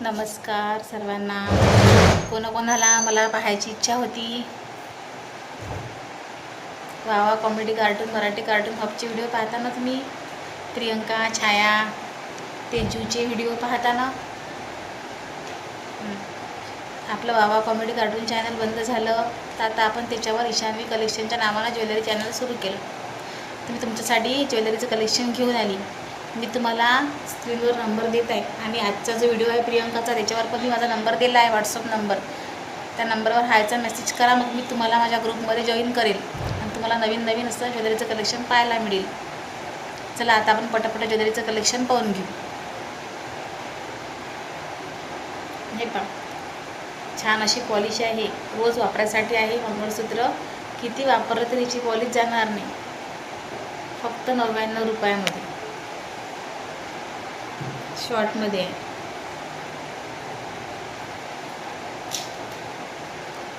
नमस्कार सर्वांना. कोणाकोणाला मला पाहायची इच्छा होती वावा कॉमेडी कार्टून मराठी कार्टून हबचे व्हिडिओ पाहताना तुम्ही प्रियंका छाया तेजूचे व्हिडिओ पाहताना आपलं वावा कॉमेडी कार्टून चॅनल बंद झालं तर आता आपण त्याच्यावर ईशान्वी कलेक्शनच्या नावानं ज्वेलरी चॅनल सुरू केलं. तुम्ही तुमच्यासाठी ज्वेलरीचं कलेक्शन घेऊन आली. मी तुम्हाला स्क्रीनवर नंबर देत आहे आणि आजचा जो व्हिडिओ आहे प्रियंकाचा त्याच्यावर पण मी माझा नंबर दिला आहे, व्हॉट्सअप नंबर. त्या नंबरवर हायचा मेसेज करा, मग मी तुम्हाला माझ्या ग्रुपमध्ये जॉईन करेल आणि तुम्हाला नवीन नवीन असं ज्वेलरीचं कलेक्शन पाहायला मिळेल. चला आता आपण पटापट ज्वेलरीचं कलेक्शन पाहून घेऊ. हे पहा, छान अशी पॉलिश आहे, रोज वापरायसाठी आहे. मंगळसूत्र किती वापरलं तरी याची पॉलिश जाणार नाही. फक्त 99 रुपयामध्ये शॉर्टमध्ये आहे.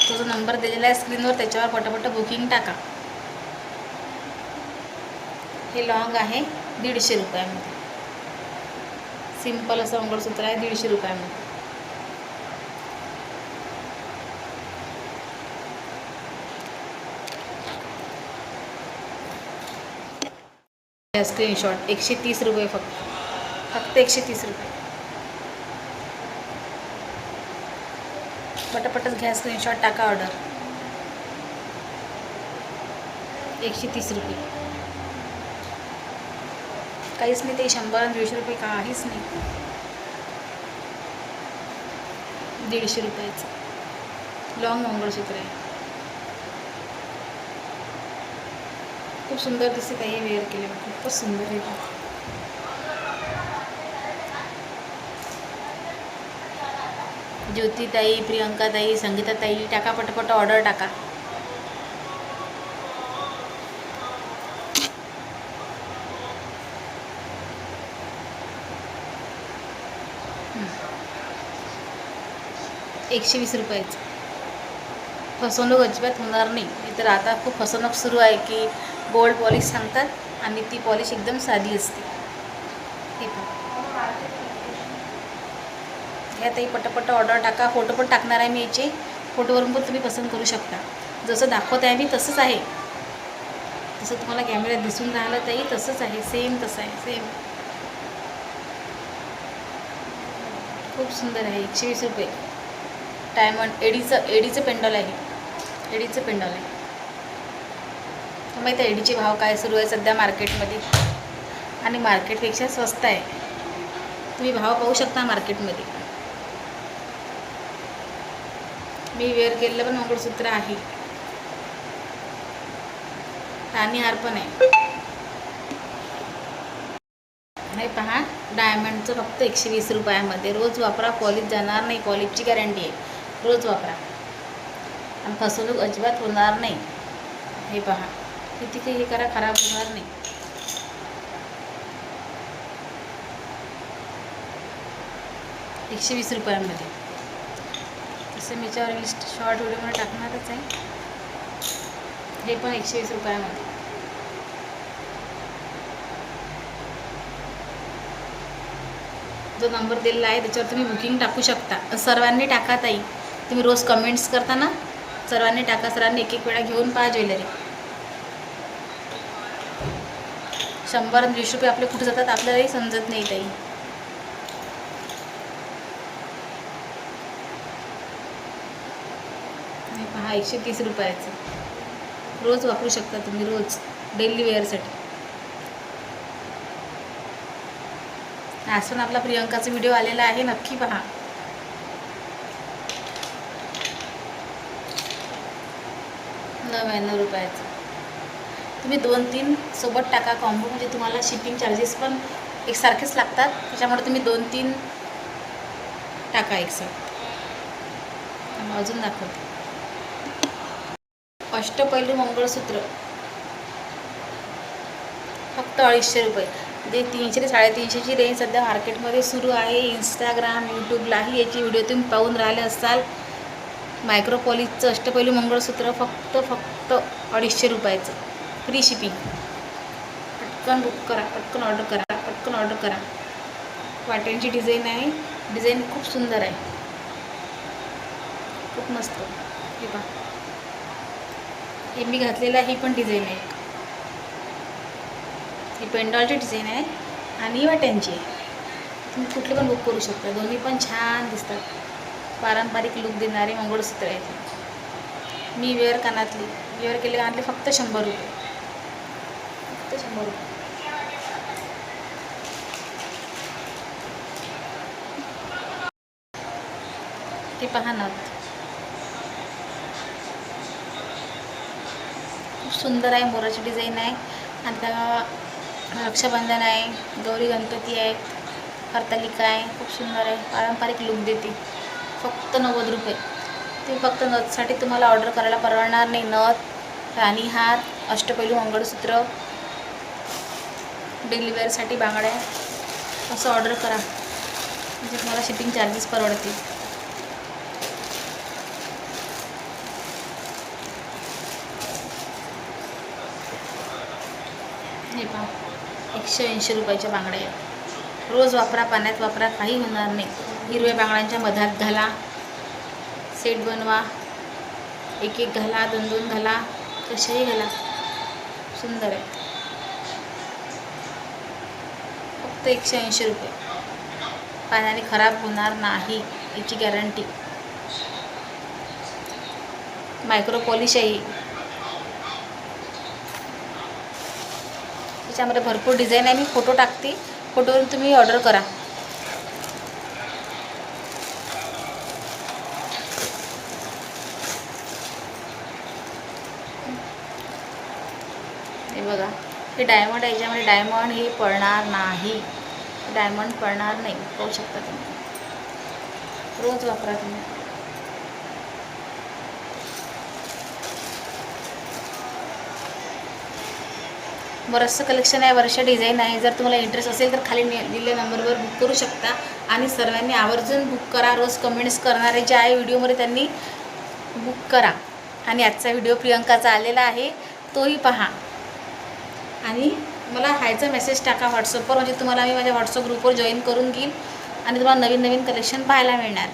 तो जो नंबर दिलेला आहे स्क्रीनवर त्याच्यावर पटापट बुकिंग टाका. हे लॉंग आहे 150 रुपयामध्ये. सिंपल असं मंगळसूत्र आहे 150 रुपयामध्ये. स्क्रीनशॉट 130 रुपये फक्त 130 रुपये. पटापटच घ्या, स्क्रीनशॉट टाका. ऑर्डर 130 रुपये. काहीच नाही, ते 100 आणि 150 रुपये काहीच नाही. 150 रुपयाचं लॉंग मंगळसूत्र आहे. खूप सुंदर दिसत आहे. वेअर केले खूपच सुंदर आहे. ज्योतिताई, प्रियंकाताई, संगीताताई टाका पटापट, ऑर्डर टाका. ₹120 रुपयाचं. फसवणूक अजिबात होणार नाही. तर आता खूप फसवणूक सुरू आहे की गोल्ड पॉलिश सांगतात आणि ती पॉलिश एकदम साधी असते. हे पहा, ह्या ताई पटापट ऑर्डर टाका. फोटो पण टाकणार आहे मी याचे. फोटोवरून पण तुम्ही पसंत करू शकता. जसं दाखवत आहे मी तसंच आहे, जसं तुम्हाला कॅमेऱ्यात दिसून राहिलं ताई तसंच आहे, सेम तसं आहे, सेम. खूप सुंदर आहे. 120 रुपये. डायमंड एडीचं पेंडल आहे. एडीचं पेंडल आहे. माहीत आहे एडीचे भाव काय सुरू आहे सध्या मार्केटमध्ये, आणि मार्केटपेक्षा स्वस्त आहे. तुम्ही भाव पाहू शकता मार्केटमध्ये. मी वेअर केलेलं पण मंगळसूत्र आहे. राणी हार पण आहे. हे पहा, डायमंडचं फक्त 120 रुपयामध्ये. रोज वापरा, पॉलिश जाणार नाही. पॉलिशची गॅरंटी आहे. रोज वापरा आणि फसवणूक अजिबात होणार नाही. हे पहा, किती काही हे करा, खराब होणार नाही. ₹120 रुपयामध्ये. तसं मी याच्यावर लिस्ट शॉर्ट व्हिडिओमध्ये टाकणारच आहे. हे पण 120 रुपयामध्ये. जो नंबर दिलेला आहे त्याच्यावर तुम्ही बुकिंग टाकू शकता. सर्वांनी टाका ताई. तुम्ही रोज कमेंट्स करता ना, सर्वांनी टाका. सर्वांनी एक एक वेळा घेऊन पहा ज्वेलरी. 100 आणि 20 रुपये आपले कुठे जातात आपल्यालाही समजत नाही ताई. हे पहा, 130 रुपयाचं. रोज वापरू शकता तुम्ही, रोज डेली वेअरसाठी. आज पण आपला प्रियंकाचा व्हिडिओ आलेला आहे, नक्की पहा. ₹99 रुपयाचं. तुम्ही 2-3 सोबत टाका कॉम्बो, म्हणजे तुम्हाला शिपिंग चार्जेस पण एकसारखेच लागतात. त्याच्यामुळे तुम्ही 2-3 टाका एकसारखं. अजून दाखवते. अष्टपैलू मंगळसूत्र फक्त 250 रुपये. जे 300 ते 350ची रेंज सध्या मार्केटमध्ये सुरू आहे. इंस्टाग्राम, यूट्यूबलाही याची व्हिडिओ तुम्ही पाहून राहिले असाल. मायक्रोपॉलिशचं अष्टपैलू मंगळसूत्र फक्त 250 रुपयाचं. Free shipping. पटकन बुक करा, पटकन ऑर्डर करा, पटकन ऑर्डर करा. वाट्यांची डिझाईन आहे. डिझाईन खूप सुंदर आहे, खूप मस्त. हे पहा, हे मी घातलेलं ही पण डिझाईन आहे. ही पेंडॉलची डिझाईन आहे आणि वाट्यांची आहे. तुम्ही कुठले पण बुक करू शकता, दोन्ही पण छान दिसतात. पारंपरिक लुक देणारे मंगळसूत्र आहेत. मी वेअर कानातली, वेअर केले कानातले फक्त 100 रुपये, फक्त 100 रुपये. ते पहा नथ, खूप सुंदर आहे. मोराची डिझाईन आहे आणि त्या रक्षाबंधन आहे, गौरी गणपती आहेत, हरतालिका आहे. खूप सुंदर आहे, पारंपरिक लुक देते. फक्त 90 रुपये. ते फक्त नथसाठी तुम्हाला ऑर्डर करायला परवडणार नाही. नथ, राणीहार, अष्टपैलू मंगळसूत्र, डेली वेअरसाठी बांगड्या, असं ऑर्डर करा म्हणजे तुम्हाला शिपिंग चार्जेस परवडतील. हे पहा, 180 रुपयाच्या बांगड्या आहेत. रोज वापरा, पाण्यात वापरा, काही होणार नाही. हिरव्या बांगड्यांच्या मधात घाला, सेट बनवा, एक एक घाला, 2-2 घाला, कशाही घाला, सुंदर आहे. फक्त 180 रुपये. पाण्याने खराब होणार नाही याची गॅरंटी. मायक्रो पॉलिश आहे. त्याच्यामध्ये भरपूर डिझाईन आहे, मी फोटो टाकते, फोटोवरून तुम्ही ऑर्डर करा. हे बघा, हे डायमंड आहे, याच्यामध्ये डायमंड हे पडणार नाही, डायमंड पडणार नाही. पाहू शकता तुम्ही, रोज वापरा तुम्ही. बरंचसं कलेक्शन आहे, वर्ष डिझाईन आहे. जर तुम्हाला इंटरेस्ट असेल तर खाली दिलेल्या नंबरवर बुक करू शकता. आणि सर्वांनी आवर्जून बुक करा. रोज कमेंट्स करणारे जे आहे व्हिडिओमध्ये त्यांनी बुक करा. आणि आजचा व्हिडिओ प्रियंकाचा आलेला आहे, तोही पहा. आणि मला हायचा मेसेज टाका व्हॉट्सअपवर, म्हणजे तुम्हाला मी माझ्या व्हॉट्सअप ग्रुपवर जॉईन करून घेईन आणि तुम्हाला नवीन नवीन कलेक्शन पाहायला मिळणार.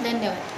धन्यवाद.